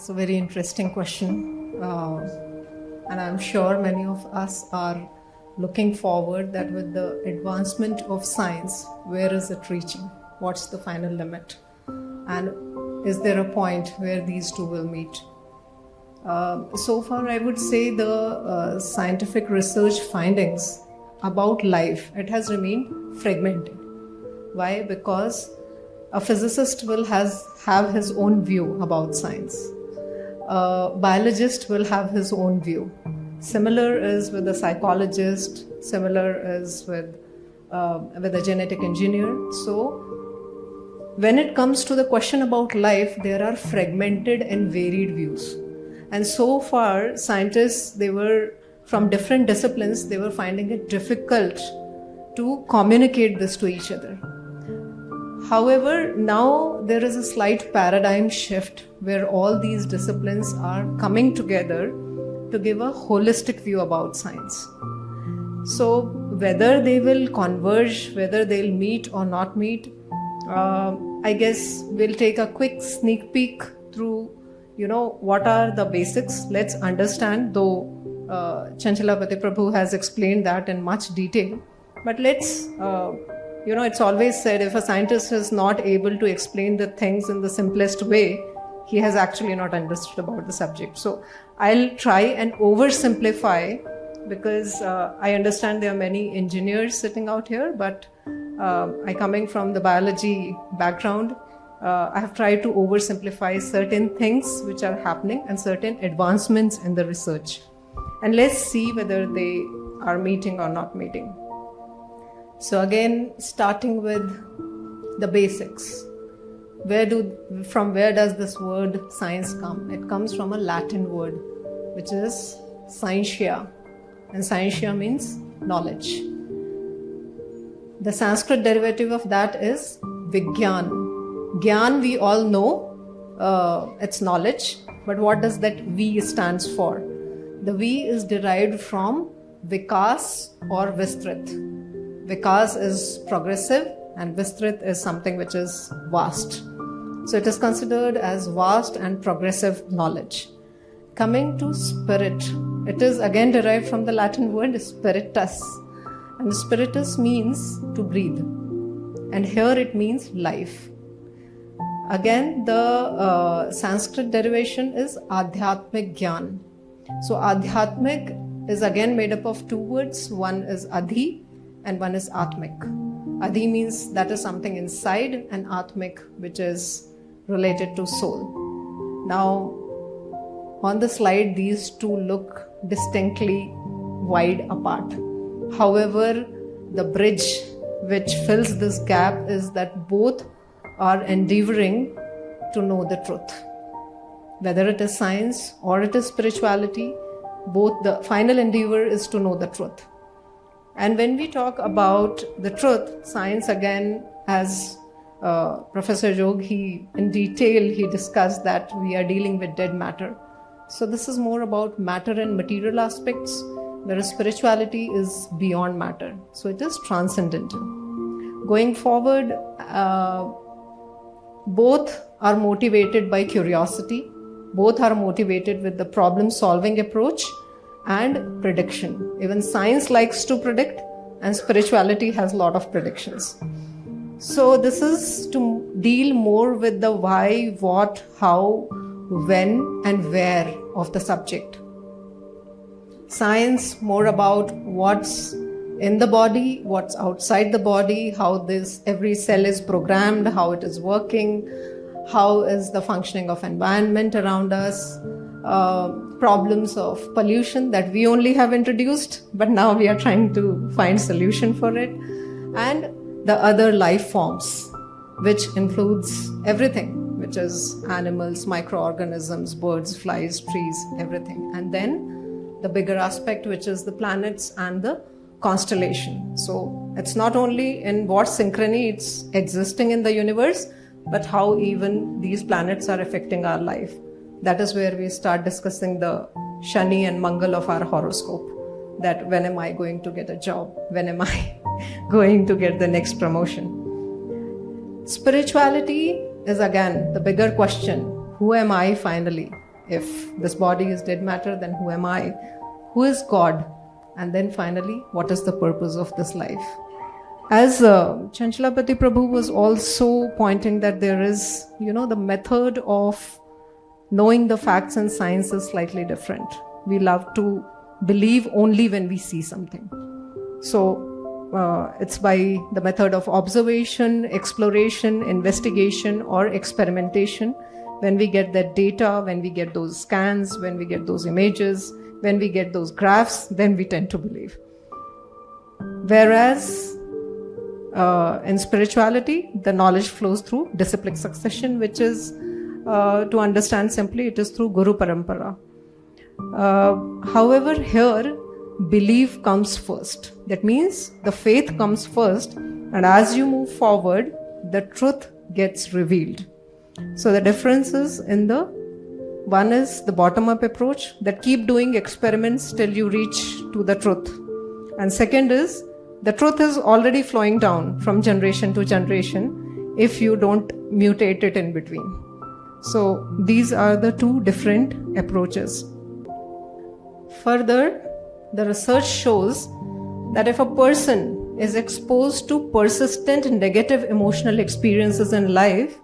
It's a very interesting question. And I'm sure many of us are looking forward that with the advancement of science, where is it reaching? What's the final limit? And is there a point where these two will meet? So far, I would say the scientific research findings about life, it has remained fragmented. Why? Because a physicist will have his own view about science. A biologist will have his own view. Similar is with a psychologist, similar is with a genetic engineer. So when it comes to the question about life, there are fragmented and varied views. And so far, scientists, they were from different disciplines, they were finding it difficult to communicate this to each other. However, now there is a slight paradigm shift where all these disciplines are coming together to give a holistic view about science. So whether they will converge, whether they'll meet or not meet, I guess we'll take a quick sneak peek through, what are the basics. Let's understand, though Chanchalapati Prabhu has explained that in much detail. But let's, it's always said if a scientist is not able to explain the things in the simplest way, he has actually not understood about the subject. So I'll try and oversimplify because I understand there are many engineers sitting out here, but I coming from the biology background, I have tried to oversimplify certain things which are happening and certain advancements in the research. And let's see whether they are meeting or not meeting. So again, starting with the basics. From where does this word science come? It comes from a Latin word, which is scientia. And scientia means knowledge. The Sanskrit derivative of that is vigyan. Gyan, we all know, it's knowledge. But what does that V stands for? The V is derived from vikas or vistrit. Vikas is progressive and Vistrit is something which is vast. So it is considered as vast and progressive knowledge. Coming to spirit, it is again derived from the Latin word spiritus. And spiritus means to breathe. And here it means life. Again, the Sanskrit derivation is Adhyatmik Gyan. So Adhyatmik is again made up of two words. One is Adhi and one is Atmik. Adi means that is something inside, and Atmik, which is related to soul. Now, on the slide, these two look distinctly wide apart. However, the bridge which fills this gap is that both are endeavoring to know the truth. Whether it is science or it is spirituality, both the final endeavor is to know the truth. And when we talk about the truth, science again, as Professor Jog, in detail, he discussed that we are dealing with dead matter. So this is more about matter and material aspects, whereas spirituality is beyond matter. So it is transcendental. Going forward, both are motivated by curiosity. Both are motivated with the problem-solving approach and prediction. Even science likes to predict, and spirituality has a lot of predictions. So this is to deal more with the why, what, how, when, and where of the subject. Science more about what's in the body, what's outside the body, how every cell is programmed, how it is working, how is the functioning of environment around us, problems of pollution that we only have introduced, but now we are trying to find solution for it, and the other life forms, which includes everything, which is animals, microorganisms, birds, flies, trees, everything. And then the bigger aspect, which is the planets and the constellation. So it's not only in what synchrony it's existing in the universe, but how even these planets are affecting our life. That is where we start discussing the Shani and Mangal of our horoscope. That when am I going to get a job? When am I going to get the next promotion? Spirituality is again the bigger question. Who am I finally? If this body is dead matter, then who am I? Who is God? And then finally, what is the purpose of this life? As Chanchalapati Prabhu was also pointing that there is, the method of knowing the facts and science is slightly different. We love to believe only when we see something. So it's by the method of observation, exploration, investigation, or experimentation. When we get that data, when we get those scans, when we get those images, when we get those graphs, then we tend to believe. Whereas in spirituality, the knowledge flows through disciplic succession, which is, to understand simply, it is through Guru Parampara. However, here, belief comes first. That means the faith comes first, and as you move forward, the truth gets revealed. So the difference is one is the bottom-up approach, that keep doing experiments till you reach to the truth. And second is, the truth is already flowing down from generation to generation if you don't mutate it in between. So these are the two different approaches. Further, the research shows that if a person is exposed to persistent negative emotional experiences in life,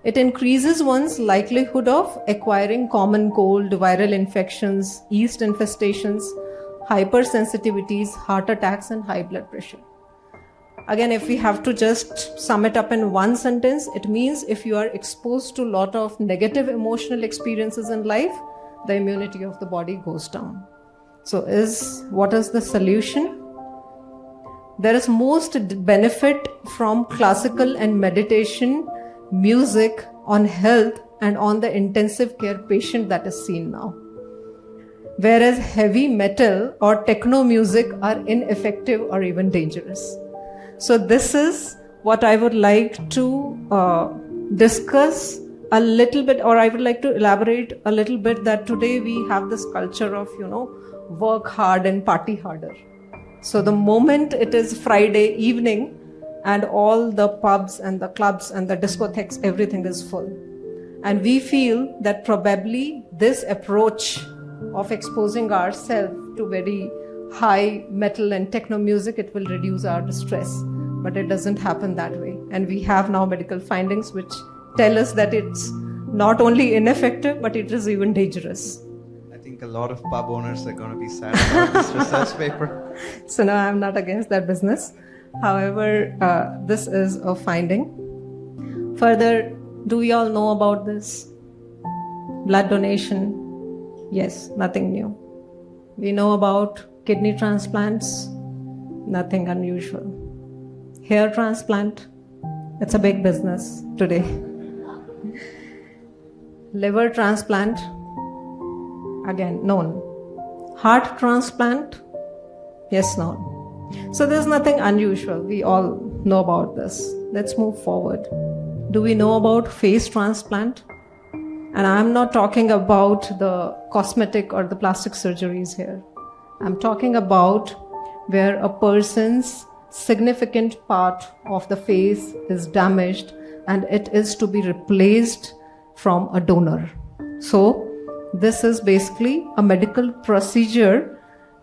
it increases one's likelihood of acquiring common cold, viral infections, yeast infestations, hypersensitivities, heart attacks, and high blood pressure. Again, if we have to just sum it up in one sentence, it means if you are exposed to a lot of negative emotional experiences in life, the immunity of the body goes down. So what is the solution? There is most benefit from classical and meditation, music on health and on the intensive care patient that is seen now. Whereas heavy metal or techno music are ineffective or even dangerous. So this is what I would like to discuss a little bit, or I would like to elaborate a little bit, that today we have this culture of, work hard and party harder. So the moment it is Friday evening and all the pubs and the clubs and the discotheques, everything is full. And we feel that probably this approach of exposing ourselves to very high metal and techno music, it will reduce our distress. But it doesn't happen that way. And we have now medical findings which tell us that it's not only ineffective, but it is even dangerous. I think a lot of pub owners are going to be sad about this research paper. So no, I'm not against that business. However, this is a finding. Further, do we all know about this? Blood donation. Yes, nothing new. We know about kidney transplants. Nothing unusual. Hair transplant. It's a big business today. Liver transplant. Again, known. Heart transplant. Yes, known. So there's nothing unusual. We all know about this. Let's move forward. Do we know about face transplant? And I'm not talking about the cosmetic or the plastic surgeries here. I'm talking about where a person's significant part of the face is damaged and it is to be replaced from a donor. So this is basically a medical procedure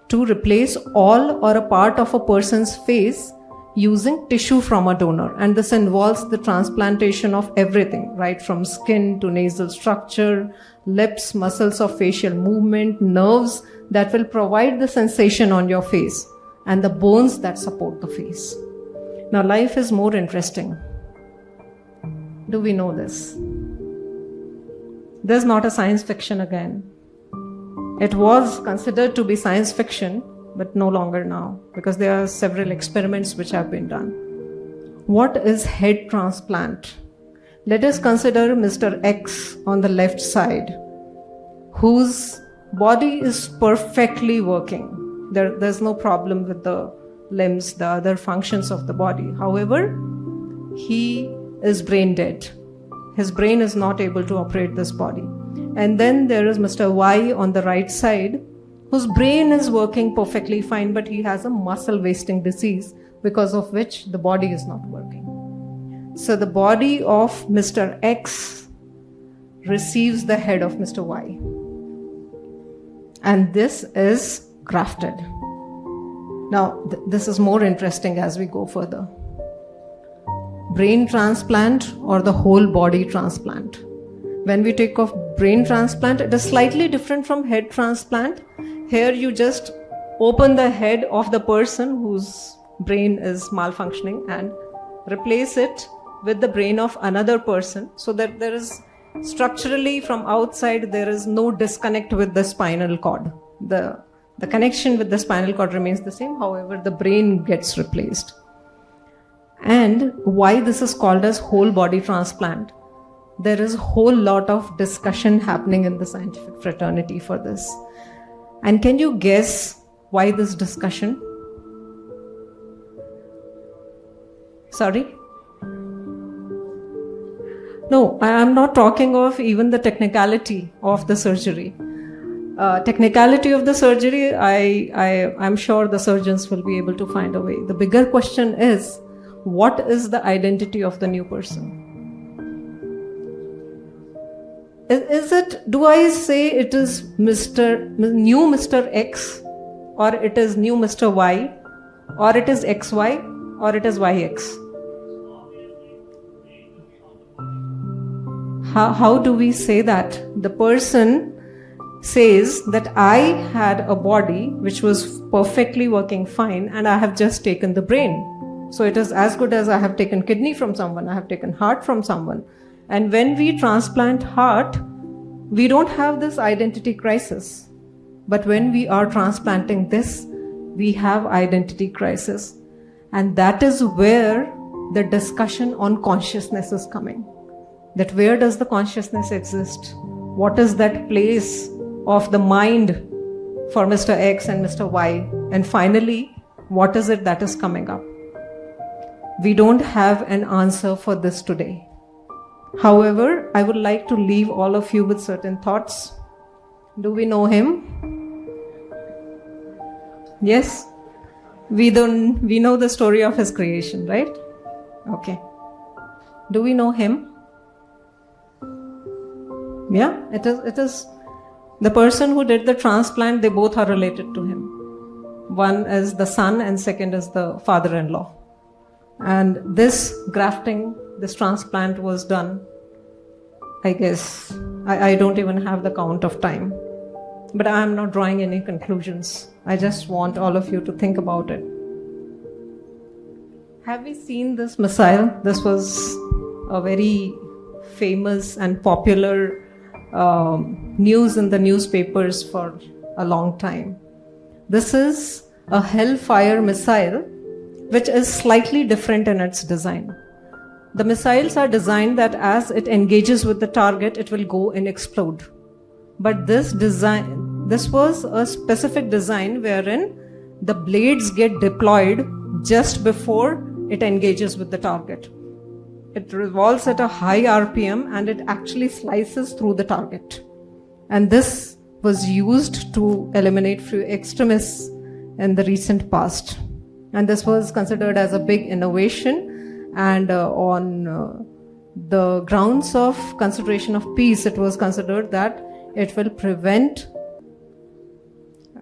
to replace all or a part of a person's face using tissue from a donor. And this involves the transplantation of everything, right from skin to nasal structure, lips, muscles of facial movement, nerves that will provide the sensation on your face, and the bones that support the face. Now, life is more interesting. Do we know this? This is not a science fiction again. It was considered to be science fiction, but no longer now, because there are several experiments which have been done. What is head transplant? Let us consider Mr. X on the left side, whose body is perfectly working. There's no problem with the limbs, the other functions of the body. However, he is brain dead. His brain is not able to operate this body. And then there is Mr. Y on the right side, whose brain is working perfectly fine, but he has a muscle wasting disease because of which the body is not working. So the body of Mr. X receives the head of Mr. Y. and this is grafted. Now, this is more interesting as we go further. Brain transplant or the whole body transplant. When we take off brain transplant, it is slightly different from head transplant. Here you just open the head of the person whose brain is malfunctioning and replace it with the brain of another person, so that there is structurally from outside there is no disconnect with the spinal cord. The connection with the spinal cord remains the same, however the brain gets replaced. And why this is called as whole body transplant? There is a whole lot of discussion happening in the scientific fraternity for this. And can you guess why this discussion? Sorry? No, I am not talking of even the technicality of the surgery. Technicality of the surgery, I'm sure the surgeons will be able to find a way. The bigger question is, what is the identity of the new person? Do I say it is new Mr. X, or it is new Mr. Y, or it is XY, or it is YX? How do we say that? The person says that I had a body which was perfectly working fine and I have just taken the brain. So it is as good as I have taken kidney from someone, I have taken heart from someone. And when we transplant heart, we don't have this identity crisis. But when we are transplanting this, we have identity crisis. And that is where the discussion on consciousness is coming. That where does the consciousness exist? What is that place of the mind for Mr. X and Mr. Y? And finally, what is it that is coming up? We don't have an answer for this today. However, I would like to leave all of you with certain thoughts. Do we know him? Yes? We know the story of his creation, right? Okay. Do we know him? Yeah, it is the person who did the transplant, they both are related to him. One is the son and second is the father-in-law. And this grafting, this transplant was done, I guess, I don't even have the count of time. But I am not drawing any conclusions. I just want all of you to think about it. Have we seen this missile? This was a very famous and popular news in the newspapers for a long time. This is a Hellfire missile, which is slightly different in its design. The missiles are designed that as it engages with the target, it will go and explode. But this was a specific design wherein the blades get deployed just before it engages with the target. It revolves at a high RPM and it actually slices through the target. And this was used to eliminate few extremists in the recent past. And this was considered as a big innovation. And on the grounds of consideration of peace, it was considered that it will prevent.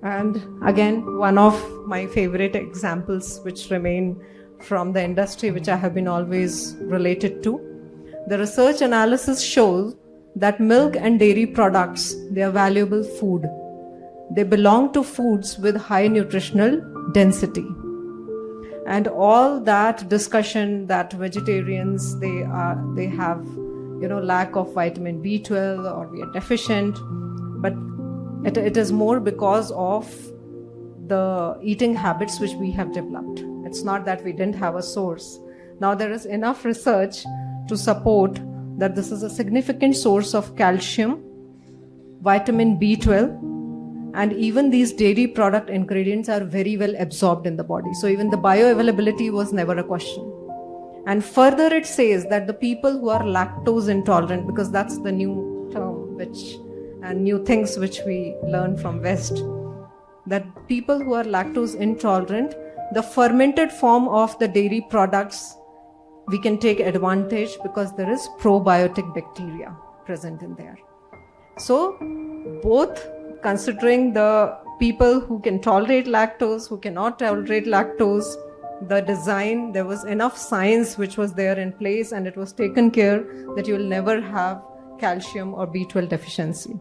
And again, one of my favorite examples which remain from the industry, which I have been always related to. The research analysis shows that milk and dairy products, they are valuable food. They belong to foods with high nutritional density. And all that discussion that vegetarians, they have, lack of vitamin B12 or we are deficient, but it is more because of the eating habits which we have developed. It's not that we didn't have a source. Now there is enough research to support that this is a significant source of calcium, vitamin B12, and even these dairy product ingredients are very well absorbed in the body. So even the bioavailability was never a question. And further it says that the people who are lactose intolerant, because that's the new term and new things which we learn from West, that people who are lactose intolerant, the fermented form of the dairy products, we can take advantage because there is probiotic bacteria present in there. So both considering the people who can tolerate lactose, who cannot tolerate lactose, the design, there was enough science which was there in place, and it was taken care that you will never have calcium or B12 deficiency.